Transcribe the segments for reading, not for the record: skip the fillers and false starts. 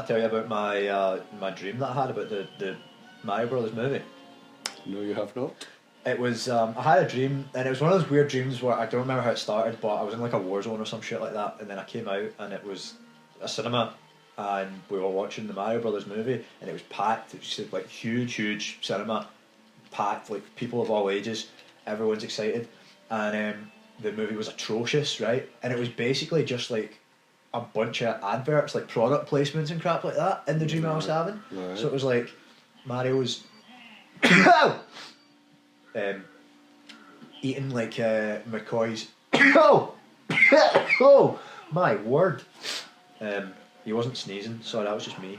I tell you about my dream that I had about the Mario Brothers movie. No, you have not. It was I had a dream, and it was one of those weird dreams where I don't remember how it started, but I was in like a war zone or some shit like that, and then I came out and it was a cinema, and we were watching the Mario Brothers movie, and it was packed. It was like huge cinema, packed, like people of all ages. Everyone's excited, and the movie was atrocious, right? And it was basically just like a bunch of adverts, like product placements and crap like that in the dream I was having. Right. So it was like Mario's eating like McCoy's. Oh my word! He wasn't sneezing. Sorry, that was just me.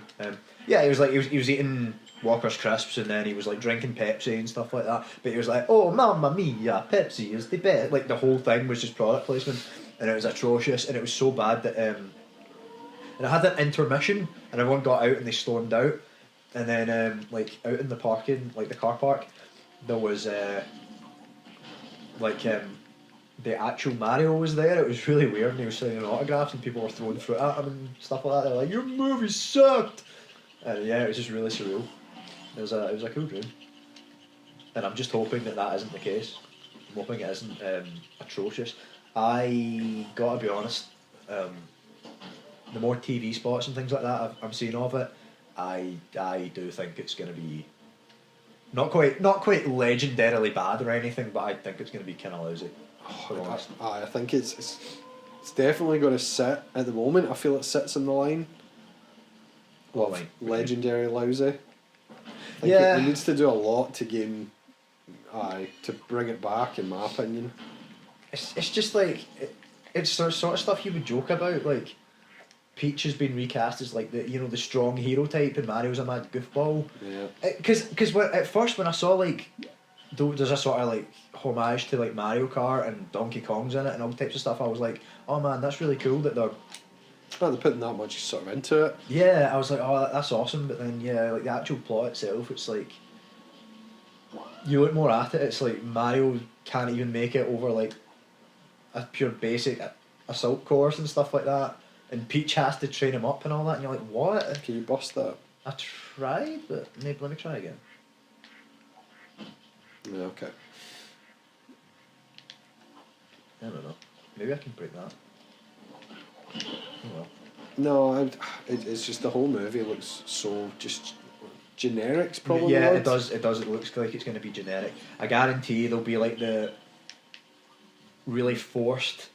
Yeah, he was eating Walker's crisps, and then he was like drinking Pepsi and stuff like that. But he was like, "Oh, mamma mia, Pepsi is the best." Like the whole thing was just product placement, and it was atrocious, and it was so bad that and I had that intermission, and everyone got out and they stormed out, and then like out in the parking, like the car park, there was the actual Mario was there. It was really weird, and he was signing autographs, and people were throwing fruit at him and stuff like that. They were like, "Your movie sucked," and yeah, it was just really surreal. It was a cool dream, and I'm just hoping that isn't the case. I'm hoping it isn't atrocious. I gotta be honest, the more TV spots and things like that I'm seeing of it, I do think it's gonna be not quite legendarily bad or anything, but I think it's gonna be kind of lousy. I think it's definitely going to sit at the moment. I feel it sits in the line of legendary lousy. I think it needs to do a lot to gain, to bring it back, in my opinion. It's just like it's the sort of stuff you would joke about, like Peach has been recast as like the strong hero type, and Mario's a mad goofball. Yeah. Because at first when I saw like there's a sort of like homage to like Mario Kart and Donkey Kong's in it and all types of stuff, I was like, oh man, that's really cool that they're putting that much sort of into it. Yeah, I was like, oh, that's awesome. But then like the actual plot itself, it's like you look more at it, it's like Mario can't even make it over like a pure basic assault course and stuff like that, and Peach has to train him up and all that, and you're like, what? Can you bust that? I tried, but maybe let me try again. Yeah, okay. I don't know. Maybe I can break that. Oh well. No, it's just the whole movie looks so just generic. Probably. Yeah, it does. It looks like it's going to be generic. I guarantee there'll be like the really forced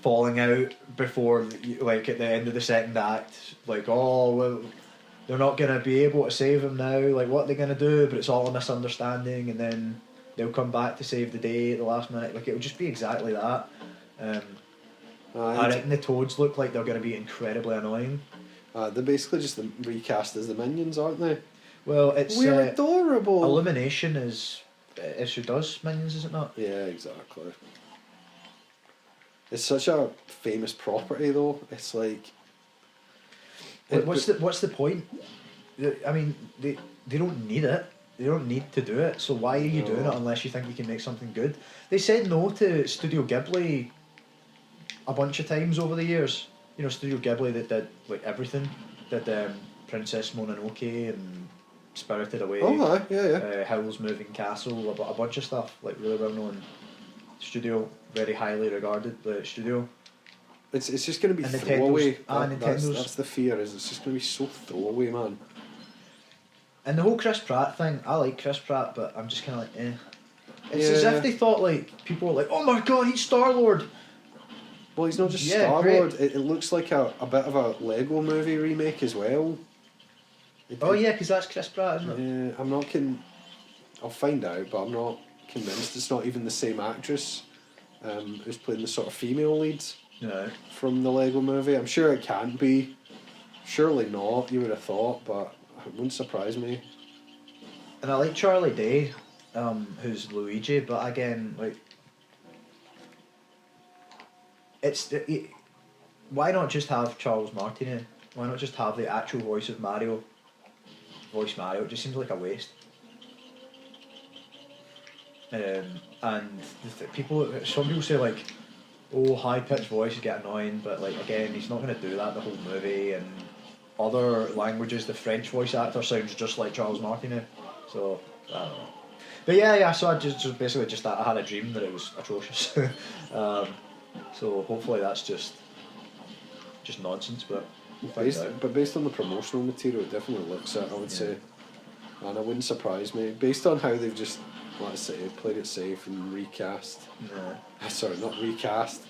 falling out before, like at the end of the second act. Like, oh well, they're not going to be able to save him now. Like, what are they going to do? But it's all a misunderstanding, and then they'll come back to save the day at the last minute. Like, it'll just be exactly that. I reckon the Toads look like they're going to be incredibly annoying. They're basically just the recast as the Minions, aren't they? Well, it's we're adorable. Illumination is who does Minions, is it not? Yeah, exactly. It's such a famous property, though. It's like. What's the point? I mean, they don't need it. They don't need to do it. So why are you doing it unless you think you can make something good? They said no to Studio Gibli a bunch of times over the years. You know, Studio Gibli that did like everything. Did Princess Mononoke and Spirited Away. Oh, yeah. Howl's Moving Castle, a bunch of stuff, like really well known studio, very highly regarded studio. It's just going to be and throwaway. That's the fear, is it's just going to be so throwaway, man. And the whole Chris Pratt thing, I like Chris Pratt, but I'm just kind of like, eh. It's as if they thought, like, people were like, oh my god, he's Star-Lord! Well, he's not just Star-Lord, it looks like a bit of a Lego movie remake as well. Yeah, because that's Chris Pratt, isn't it? Yeah, I'm not I'll find out, but I'm not convinced it's not even the same actress who's playing the sort of female leads from the Lego movie. I'm sure it can't be. Surely not, you would have thought, but it wouldn't surprise me. And I like Charlie Day, who's Luigi, but again, like, why not just have Charles Martinet? Why not just have the actual voice of Mario? Voice Mario. It just seems like a waste. And some people say like, oh, high pitched voices get annoying, but like again, he's not going to do that the whole movie, and other languages, the French voice actor sounds just like Charles Martinet. So I don't know. But yeah. So I just basically just I had a dream that it was atrocious. So hopefully that's just nonsense. But based on the promotional material, it definitely looks it. I would say, and it wouldn't surprise me based on how they've just, let's say, played it safe and recast. Yeah. Sorry, not recast.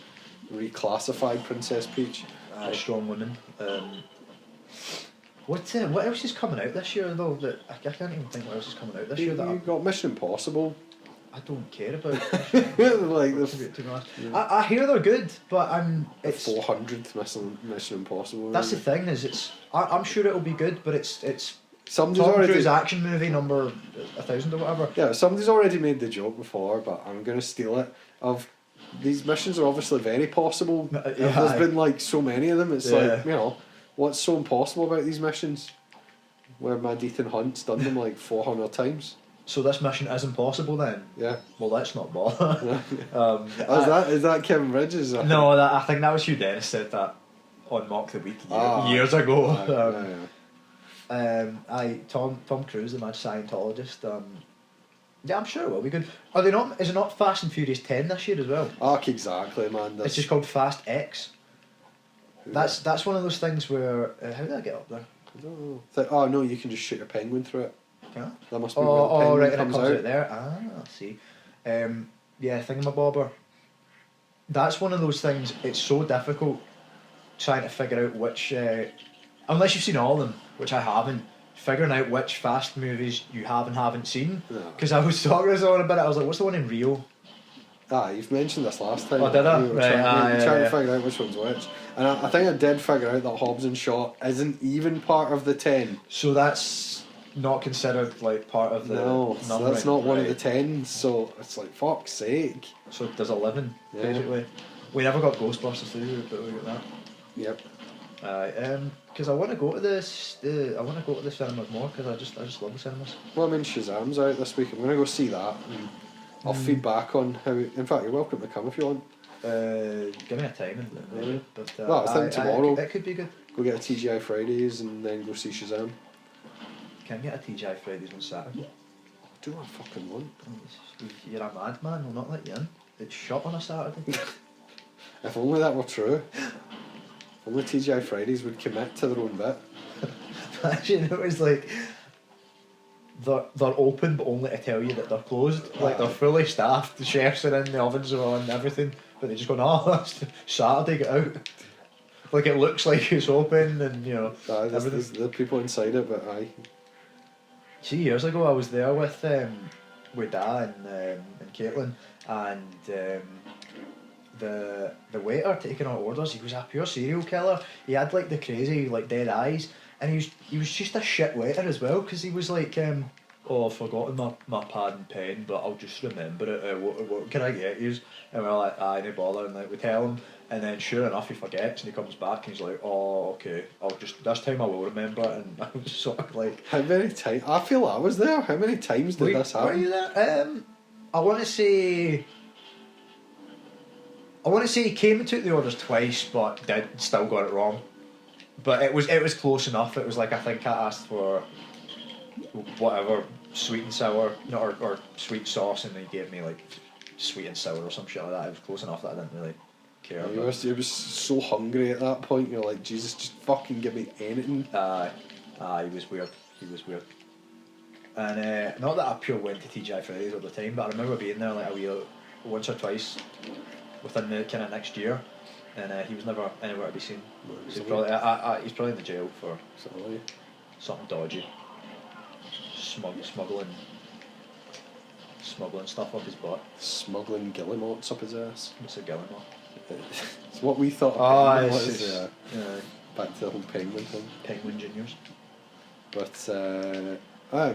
Reclassified Princess Peach. Strong woman. What else is coming out this year though? That I can't even think what else is coming out this year. You've got Mission Impossible. I don't care about. Like I hear they're good, but it's 400th Mission Impossible. That's the thing is I'm sure it'll be good, but it's somebody's Tom already Cruise action movie number 1,000 or whatever. Yeah, somebody's already made the joke before, but I'm gonna steal it. Of these missions are obviously very possible. There's been like so many of them. It's like, you know, what's so impossible about these missions? Where Mad Ethan Hunt's done them like 400 times. So this mission is impossible then? Yeah. Well, let's not bother. Is that Kevin Bridges? No, I think that was Hugh Dennis said that on Mock the Week years ago. Tom Cruise, the mad Scientologist. Yeah, I'm sure it will be good. Are they not? Is it not Fast and Furious 10 this year as well? Exactly, man. It's just called Fast X. That's one of those things where how did I get up there? I don't know. No, you can just shoot a penguin through it. Yeah. That must be where the penguin right, and comes it comes out. out there. I see. Yeah, thingamabobber. That's one of those things. It's so difficult trying to figure out which, unless you've seen all of them, which I haven't. Figuring out which Fast movies you have and haven't seen. Because I was talking to someone about it. I was like, "What's the one in Rio?" You've mentioned this last time. Oh, did I? Trying to figure out which one's which. And I think I did figure out that Hobbs and Shaw isn't even part of the 10. So that's not considered like part of the numbering. So that's not one of the 10. So it's like, fuck's sake. So there's 11 basically. We never got Ghostbusters 3, but we got that. Yep. Because I want to go to this. I want to go to the cinemas more because I just love the cinemas. Well, I mean, Shazam's out this week. I'm gonna go see that. And I'll feed back on how. In fact, you're welcome to come if you want. Give me a time and but well, I think tomorrow. It could be good. Go get a TGI Fridays and then go see Shazam. Can I get a TGI Fridays on Saturday? Do I fucking want? You're a madman. We'll not let you in. It's shut on a Saturday. If only that were true. If only TGI Fridays would commit to their own bit. Imagine it was like they're open but only to tell you that they're closed. Like they're fully staffed, the chefs are in, the ovens are on, everything, but they just go, no, it's Saturday, get out. Like it looks like it's open and you know there's the people inside it, but aye. See, years ago I was there with Dad and Caitlin and the waiter taking our orders, he was a pure serial killer. He had like the crazy like dead eyes, and he was just a shit waiter as well because he was like I've forgotten my pad and pen, but I'll just remember it. What can I get you? And we're like, no bother, and like we tell him, and then sure enough he forgets and he comes back and he's like, oh okay, I'll just this time I will remember it. And I was sort of like, how many times? I feel I was there. How many times did this happen? Were you there? I want to say he came and took the orders twice, but still got it wrong. But it was close enough. It was like I think I asked for whatever sweet and sour, or sweet sauce, and he gave me like sweet and sour or some shit like that. It was close enough that I didn't really care. You was so hungry at that point. You're like, Jesus, just fucking give me anything. He was weird. And not that I pure went to TGI Fridays all the time, but I remember being there like once or twice within the kind of next year, and he was never anywhere to be seen. So he's probably in the jail for something dodgy, smuggling stuff up his butt. Smuggling guillemots up his ass. What's a guillemot? It's what we thought. Back to the whole penguin thing. Penguin Juniors. But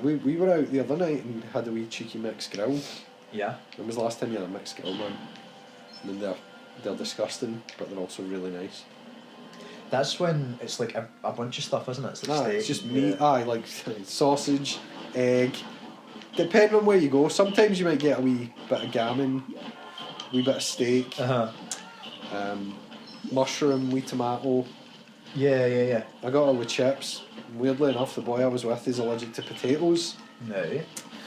we were out the other night and had a wee cheeky mixed grill. Yeah. When was the last time you had a mixed grill, man? And then they're disgusting, but they're also really nice. That's when it's like a bunch of stuff, isn't it? It's like steak. It's just meat. Like sausage, egg. Depending on where you go, sometimes you might get a wee bit of gammon, a wee bit of steak, mushroom, wee tomato, Yeah. I got it with chips. Weirdly enough, the boy I was with is allergic to potatoes. No.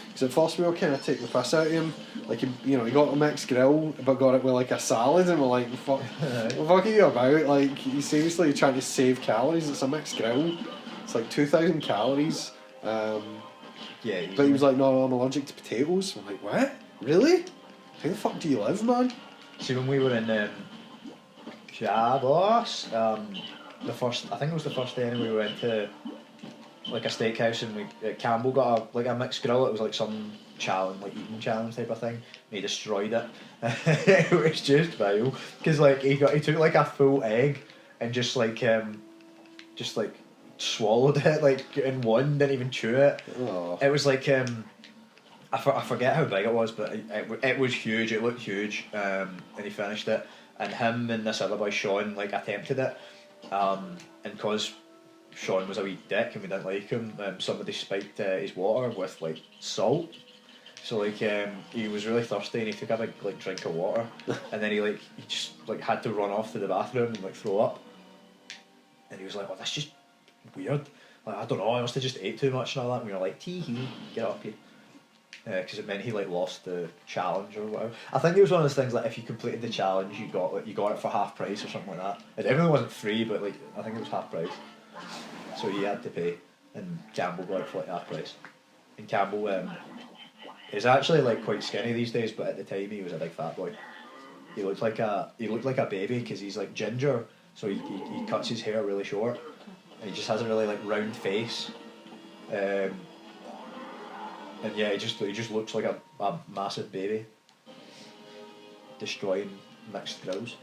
Because at first we were kind of taking the piss out of him. Like, he got a mixed grill, but got it with like a salad, and we're like, what the fuck are you about? Like, he's seriously trying to save calories. It's a mixed grill. It's like 2,000 calories. Yeah. But he was like, no, I'm allergic to potatoes. I'm like, what? Really? How the fuck do you live, man? See, when we were in Kavos, I think it was the first day we went to like a steakhouse, and Campbell got a mixed grill. It was like some challenge, like eating challenge type of thing. And he destroyed it. It was just vile because like he took like a full egg and just swallowed it like in one, didn't even chew it. Oh. It was like I forget how big it was, but it was huge. It looked huge, and he finished it. And him and this other boy Sean like attempted it, and because Sean was a wee dick and we didn't like him, somebody spiked his water with like salt. So like he was really thirsty and he took a big like drink of water, and then he just like had to run off to the bathroom and like throw up. And he was like, "Oh, that's just weird. Like, I don't know. I must have just ate too much and all that." And we were like, "Tee-hee, get up here." Because it meant he like lost the challenge or whatever. I think it was one of those things like if you completed the challenge, you got it for half price or something like that. It definitely wasn't free, but like I think it was half price. So he had to pay, and Campbell got it for like half price. And Campbell is actually like quite skinny these days, but at the time he was a big fat boy. He looked like a baby because he's like ginger, so he cuts his hair really short, and he just has a really like round face. And yeah, he just looks like a massive baby. Destroying mixed grills.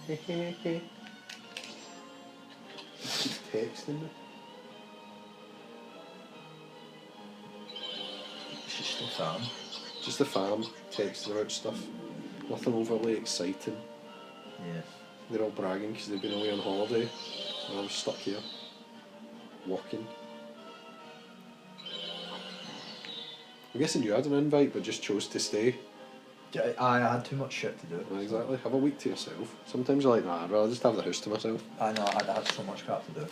Keep texting me. It's just a fan. Just the fam texting about stuff. Nothing overly exciting. Yeah. They're all bragging because they've been away on holiday, and I'm stuck here, walking. I'm guessing you had an invite but just chose to stay. Yeah, I had too much shit to do. Exactly. Have a week to yourself. Sometimes you're like, nah, I'd rather just have the house to myself. I know, I had so much crap to do.